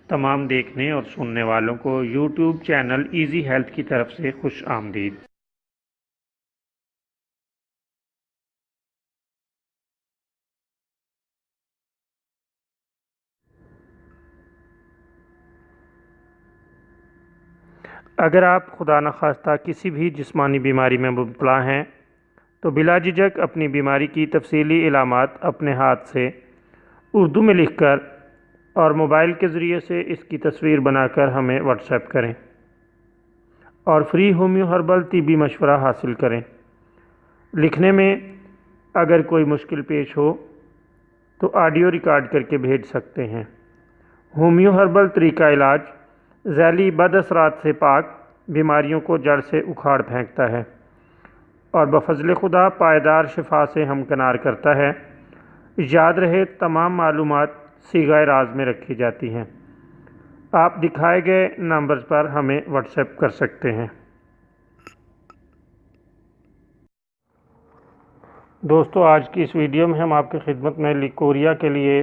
تمام دیکھنے اور سننے والوں کو یوٹیوب چینل ایزی ہیلتھ کی طرف سے خوش آمدید۔ اگر آپ خدا نخواستہ کسی بھی جسمانی بیماری میں مبتلا ہیں تو بلا جھجک اپنی بیماری کی تفصیلی علامات اپنے ہاتھ سے اردو میں لکھ کر اور موبائل کے ذریعے سے اس کی تصویر بنا کر ہمیں واٹس ایپ کریں اور فری ہومیو ہربل طبی مشورہ حاصل کریں۔ لکھنے میں اگر کوئی مشکل پیش ہو تو آڈیو ریکارڈ کر کے بھیج سکتے ہیں۔ ہومیو ہربل طریقہ علاج ذیلی بد اثرات سے پاک بیماریوں کو جڑ سے اکھاڑ پھینکتا ہے اور بفضل خدا پائیدار شفا سے ہمکنار کرتا ہے۔ یاد رہے تمام معلومات صیغہ راز میں رکھی جاتی ہیں۔ آپ دکھائے گئے نمبرز پر ہمیں واٹس ایپ کر سکتے ہیں۔ دوستو، آج کی اس ویڈیو میں ہم آپ کی خدمت میں لیکوریا کے لیے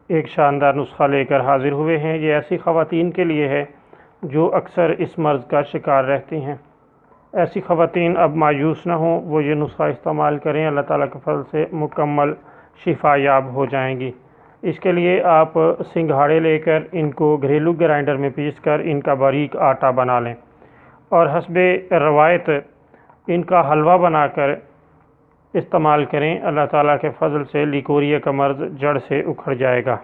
ایک شاندار نسخہ لے کر حاضر ہوئے ہیں۔ یہ ایسی خواتین کے لیے ہے جو اکثر اس مرض کا شکار رہتی ہیں۔ ایسی خواتین اب مایوس نہ ہوں، وہ یہ نسخہ استعمال کریں، اللہ تعالیٰ کے فضل سے مکمل شفا یاب ہو جائیں گی۔ اس کے لیے آپ سنگھاڑے لے کر ان کو گھریلو گرائنڈر میں پیس کر ان کا باریک آٹا بنا لیں اور حسب روایت ان کا حلوہ بنا کر استعمال کریں۔ اللہ تعالیٰ کے فضل سے لیکوریا کا مرض جڑ سے اکھڑ جائے گا۔